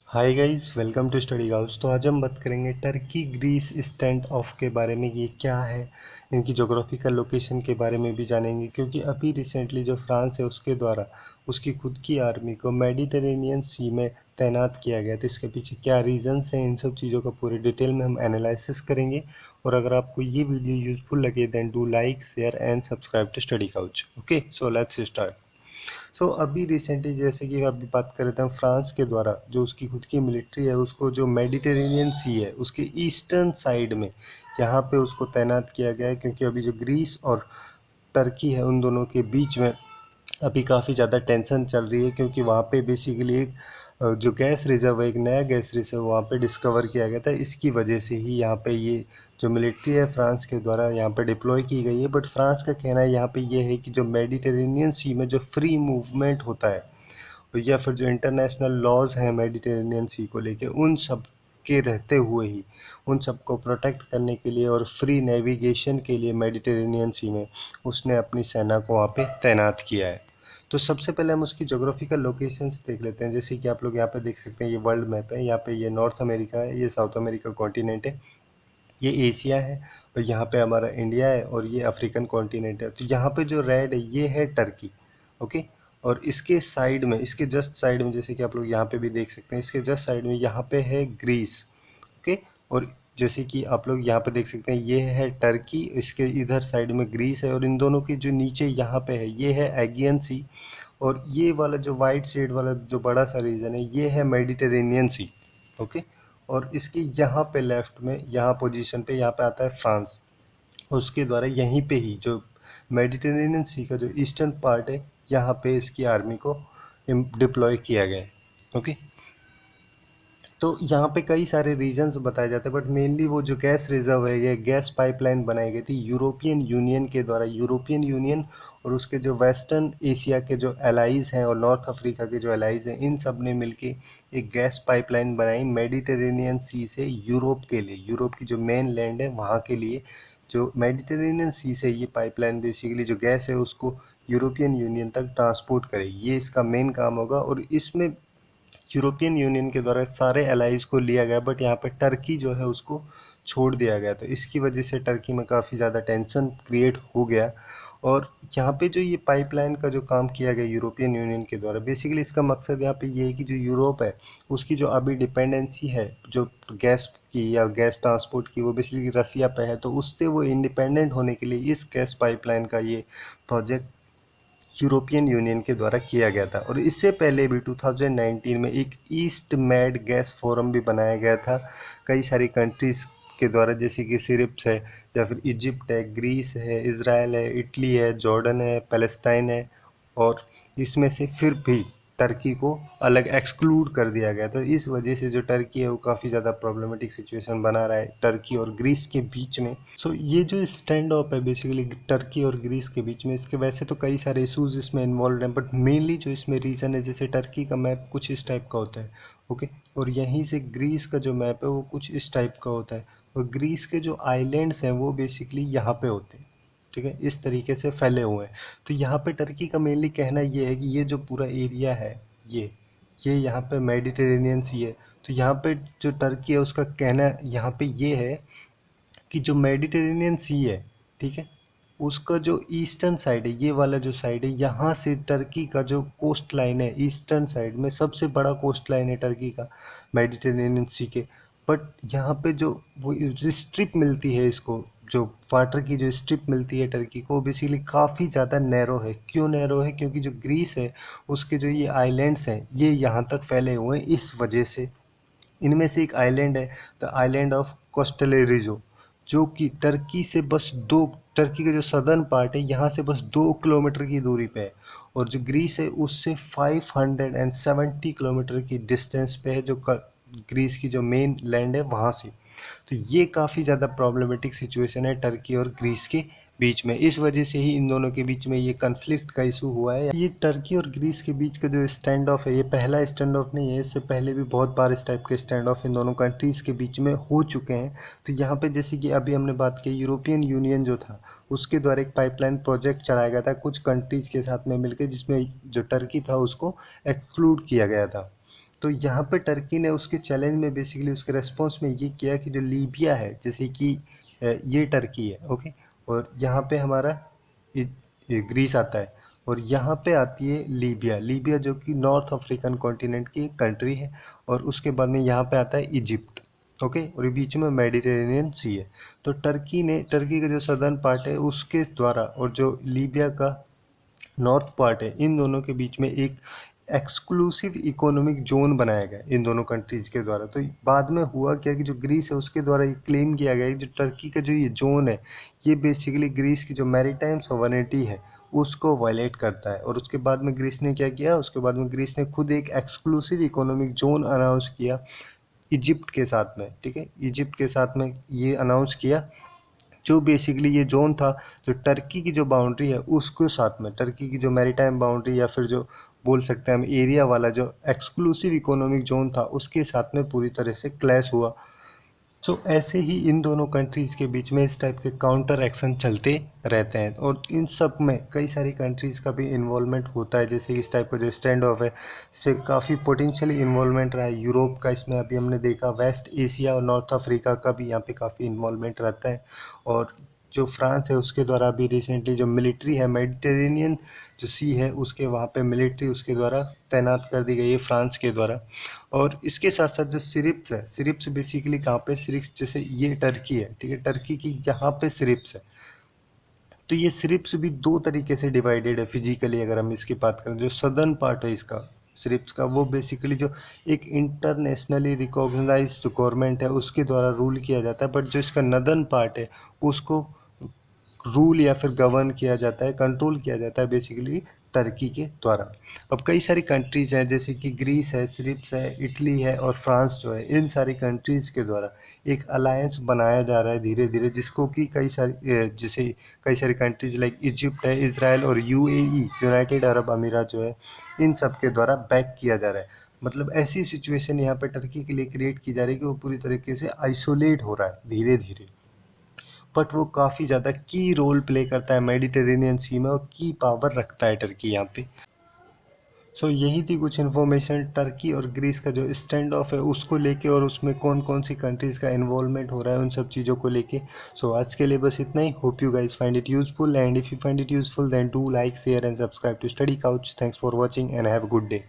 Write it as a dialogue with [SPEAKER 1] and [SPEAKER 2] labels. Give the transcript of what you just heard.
[SPEAKER 1] Hi guys, welcome to Study House. तो आज हम बात करेंगे टर्की ग्रीस स्टैंड ऑफ के बारे में। ये क्या है, इनकी जोग्राफिकल लोकेशन के बारे में भी जानेंगे, क्योंकि अभी रिसेंटली जो फ्रांस है उसके द्वारा उसकी खुद की आर्मी को मेडिटेरेनियन सी में तैनात किया गया। तो इसके पीछे क्या रीजंस हैं, इन सब चीज़ों का पूरे डिटेल में हम एनालिसिस करेंगे। और अगर आपको ये वीडियो यूजफुल लगे then do like, share and subscribe to Study House. Okay, so let's start. अभी रिसेंटली जैसे कि अभी बात कर रहे थे हम, फ्रांस के द्वारा जो उसकी खुद की मिलिट्री है उसको जो मेडिटेरेनियन सी है उसके ईस्टर्न साइड में यहाँ पे उसको तैनात किया गया है, क्योंकि अभी जो ग्रीस और टर्की है उन दोनों के बीच में अभी काफ़ी ज़्यादा टेंशन चल रही है, क्योंकि वहाँ पे बेसिकली एक जो गैस रिजर्व है, एक नया गैस रिजर्व वहाँ पे डिस्कवर किया गया था। इसकी वजह से ही यहाँ पे ये जो मिलिट्री है फ्रांस के द्वारा यहाँ पे डिप्लॉय की गई है। बट फ्रांस का कहना है यहाँ पे ये है कि जो मेडिटेरेनियन सी में जो फ्री मूवमेंट होता है या फिर जो इंटरनेशनल लॉज हैं मेडिटेरेनियन सी को लेके, उन सब के रहते हुए ही उन सबको प्रोटेक्ट करने के लिए और फ्री नेविगेशन के लिए मेडिटेरेनियन सी में उसने अपनी सेना को वहाँ पे तैनात किया है। तो सबसे पहले हम उसकी जोग्राफिकल लोकेशंस देख लेते हैं। जैसे कि आप लोग यहाँ पे देख सकते हैं, ये वर्ल्ड मैप है। यहाँ पे ये नॉर्थ अमेरिका है, ये साउथ अमेरिका कॉन्टिनेंट है, ये एशिया है, और यहाँ पे हमारा इंडिया है, और ये अफ्रीकन कॉन्टिनेंट है। तो यहाँ पे जो रेड है ये है टर्की। ओके, और इसके साइड में, इसके जस्ट साइड में, जैसे कि आप लोग यहाँ पे भी देख सकते हैं, इसके जस्ट साइड में यहाँ पे है ग्रीस। ओके, और जैसे कि आप लोग यहाँ पे देख सकते हैं ये है टर्की, इसके इधर साइड में ग्रीस है, और इन दोनों के जो नीचे यहाँ पे है ये है एगियन सी, और ये वाला जो वाइट शेड वाला जो बड़ा सा रीजन है ये है मेडिटेरेनियन सी। ओके, और इसके यहाँ पे लेफ्ट में, यहाँ पोजीशन पे, यहाँ पे आता है फ्रांस। उसके द्वारा यहीं पे ही जो मेडिटेरेनियन सी का जो ईस्टर्न पार्ट है यहाँ पे इसकी आर्मी को डिप्लॉय किया गया है। ओके, तो यहाँ पे कई सारे रीजंस बताए जाते हैं, बट मेनली वो जो गैस रिजर्व है, ये गैस पाइपलाइन बनाई गई थी यूरोपियन यूनियन के द्वारा। यूरोपियन यूनियन और उसके जो वेस्टर्न एशिया के जो एलाइज हैं और नॉर्थ अफ्रीका के जो एलाइज हैं, इन सब ने मिलके एक गैस पाइपलाइन बनाई मेडिटेरेनियन सी से यूरोप के लिए। यूरोप की जो मेन लैंड है वहाँ के लिए जो मेडिटेरेनियन सी से ये पाइपलाइन बेसिकली जो गैस है उसको यूरोपियन यूनियन तक ट्रांसपोर्ट करेगी। ये इसका मेन काम होगा, और इसमें यूरोपियन यूनियन के द्वारा सारे एलाइज को लिया गया, बट यहाँ पे टर्की जो है उसको छोड़ दिया गया। तो इसकी वजह से टर्की में काफ़ी ज़्यादा टेंशन क्रिएट हो गया। और यहाँ पे जो ये पाइपलाइन का जो काम किया गया यूरोपियन यूनियन के द्वारा, बेसिकली इसका मकसद यहाँ पे ये है कि जो यूरोप है उसकी जो अभी डिपेंडेंसी है जो गैस की या गैस ट्रांसपोर्ट की, वो बेसिकली रसिया पे है, तो उससे वो इंडिपेंडेंट होने के लिए इस गैस पाइपलाइन का ये प्रोजेक्ट यूरोपियन यूनियन के द्वारा किया गया था। और इससे पहले भी 2019 में एक ईस्ट मेड गैस फोरम भी बनाया गया था कई सारी कंट्रीज़ के द्वारा, जैसे कि सिरिप्स है, या फिर इजिप्ट है, ग्रीस है, इसराइल है, इटली है, जॉर्डन है, पैलेस्टाइन है। और इसमें से फिर भी टर्की को अलग एक्सक्लूड कर दिया गया। तो इस वजह से जो टर्की है वो काफ़ी ज़्यादा प्रॉब्लमेटिक सिचुएशन बना रहा है टर्की और ग्रीस के बीच में। ये जो स्टैंड ऑफ है बेसिकली टर्की और ग्रीस के बीच में, इसके वैसे तो कई सारे इशूज़ इसमें इन्वॉल्व हैं, बट मेनली जो इसमें रीज़न है, जैसे टर्की का मैप कुछ इस टाइप का होता है। ओके, और यहीं से ग्रीस का जो मैप है वो कुछ इस टाइप का होता है, और ग्रीस के जो आइलैंड्स हैं वो बेसिकली यहाँ पे होते हैं। ठीक है, इस तरीके से फैले हुए हैं। तो यहाँ पे टर्की का मेनली कहना ये है कि ये जो पूरा एरिया है, ये यहाँ पे मेडिटेरेनियन सी है। तो यहाँ पे जो टर्की है उसका कहना यहाँ पे ये है कि जो मेडिटेरेनियन सी है, ठीक है, उसका जो ईस्टर्न साइड है, ये वाला जो साइड है, यहाँ से टर्की का जो कोस्ट लाइन है ईस्टर्न साइड में, सबसे बड़ा कोस्ट लाइन है टर्की का मेडिटेरेनियन सी के। बट यहाँ पे जो वो स्ट्रिप मिलती है इसको, जो वाटर की जो स्ट्रिप मिलती है टर्की को, बेसिकली काफ़ी ज़्यादा नैरो है। क्यों नैरो है? क्योंकि जो ग्रीस है उसके जो ये आइलैंड्स हैं ये यहाँ तक फैले हुए हैं। इस वजह से इनमें से एक आइलैंड है, द आइलैंड ऑफ कोस्टलेरिजो, जो कि टर्की से बस दो, टर्की का जो सदर्न पार्ट है यहाँ से बस 2 किलोमीटर की दूरी पे है, और जो ग्रीस है उससे 570 किलोमीटर की डिस्टेंस पे है, जो ग्रीस की जो मेन लैंड है वहाँ से। तो ये काफ़ी ज़्यादा प्रॉब्लमेटिक सिचुएशन है टर्की और ग्रीस के बीच में। इस वजह से ही इन दोनों के बीच में ये कन्फ्लिक्ट का इशू हुआ है। ये टर्की और ग्रीस के बीच का जो स्टैंड ऑफ है ये पहला स्टैंड ऑफ नहीं है, इससे पहले भी बहुत बार इस टाइप के स्टैंड ऑफ इन दोनों कंट्रीज़ के बीच में हो चुके हैं। तो यहाँ पे जैसे कि अभी हमने बात की, यूरोपियन यूनियन जो था उसके द्वारा एक पाइपलाइन प्रोजेक्ट चलाया गया था कुछ कंट्रीज़ के साथ में मिलकर, जिसमें जो टर्की था उसको एक्सक्लूड किया गया था। तो यहाँ पे टर्की ने उसके चैलेंज में बेसिकली उसके रेस्पॉन्स में ये किया कि जो लीबिया है, जैसे कि ये टर्की है, ओके, और यहाँ पे हमारा ये ग्रीस आता है, और यहाँ पे आती है लीबिया। लीबिया जो कि नॉर्थ अफ्रीकन कॉन्टिनेंट की एक कंट्री है, और उसके बाद में यहाँ पे आता है इजिप्ट, ओके, और ये बीच में मेडिटेरेनियन सी है। तो टर्की का जो सदर्न पार्ट है उसके द्वारा और जो लीबिया का नॉर्थ पार्ट है, इन दोनों के बीच में एक एक्सक्लूसिव इकोनॉमिक जोन बनाया गया इन दोनों कंट्रीज के द्वारा। तो बाद में हुआ क्या कि जो ग्रीस है उसके द्वारा ये क्लेम किया गया कि जो टर्की का जो ये जोन है, ये बेसिकली ग्रीस की जो मैरीटाइम सोवरेनिटी है उसको वायलेट करता है। और उसके बाद में ग्रीस ने क्या किया, उसके बाद में ग्रीस ने खुद एक एक्सक्लूसिव इकोनॉमिक जोन अनाउंस किया इजिप्ट के साथ में, ठीक है, इजिप्ट के साथ में ये अनाउंस किया, जो बेसिकली ये जोन था जो टर्की की जो बाउंड्री है उसके साथ में, टर्की की जो मैरीटाइम बाउंड्री या फिर जो बोल सकते हैं हम एरिया वाला जो एक्सक्लूसिव इकोनॉमिक जोन था उसके साथ में पूरी तरह से क्लैश हुआ। सो ऐसे ही इन दोनों कंट्रीज़ के बीच में इस टाइप के काउंटर एक्शन चलते रहते हैं, और इन सब में कई सारी कंट्रीज़ का भी इन्वॉल्वमेंट होता है। जैसे इस टाइप का जो स्टैंड ऑफ है इससे काफ़ी पोटेंशियली इन्वॉल्वमेंट रहा है यूरोप का, इसमें अभी हमने देखा वेस्ट एशिया और नॉर्थ अफ्रीका का भी यहाँ पे काफ़ी इन्वॉल्वमेंट रहता है। और जो फ्रांस है उसके द्वारा अभी रिसेंटली जो मिलिट्री है मेडिटेरेनियन जो सी है उसके वहाँ पे मिलिट्री उसके द्वारा तैनात कर दी गई है फ्रांस के द्वारा। और इसके साथ साथ जो सिरिप्स है, सिरिप्स बेसिकली कहाँ पे, सिरिप्स जैसे ये टर्की है, ठीक है, टर्की की यहाँ पे सिरिप्स है। तो ये सिरिप्स भी दो तरीके से डिवाइडेड है फिजिकली, अगर हम इसकी बात करें जो सदर्न पार्ट है इसका सिरिप्स का, वो बेसिकली जो एक इंटरनेशनली रिकॉग्नाइज्ड गवर्नमेंट है उसके द्वारा रूल किया जाता है, बट जो इसका नदर्न पार्ट है उसको रूल या फिर गवर्न किया जाता है, कंट्रोल किया जाता है बेसिकली टर्की के द्वारा। अब कई सारी कंट्रीज़ हैं जैसे कि ग्रीस है, सिरिप्स है, इटली है और फ्रांस जो है, इन सारी कंट्रीज़ के द्वारा एक अलायंस बनाया जा रहा है धीरे धीरे, जिसको कि कई सारी जैसे कई सारी कंट्रीज़ लाइक इजिप्ट है, इसराइल और यूएई यूनाइटेड अरब अमीरात जो है, इन सब के द्वारा बैक किया जा रहा है। मतलब ऐसी सिचुएशन यहाँ पे टर्की के लिए क्रिएट की जा रही है कि वो पूरी तरीके से आइसोलेट हो रहा है धीरे धीरे, बट वो काफ़ी ज़्यादा की रोल प्ले करता है मेडिटेरेनियन सी में, और की पावर रखता है टर्की यहाँ पे। सो यही थी कुछ इन्फॉर्मेशन टर्की और ग्रीस का जो स्टैंड ऑफ है उसको लेके, और उसमें कौन कौन सी कंट्रीज़ का इन्वॉल्वमेंट हो रहा है उन सब चीज़ों को लेके। सो आज के लिए बस इतना ही। Hope you guys find it useful, and if you find it useful then do like share and subscribe to Study Couch. Thanks for watching and have a good day.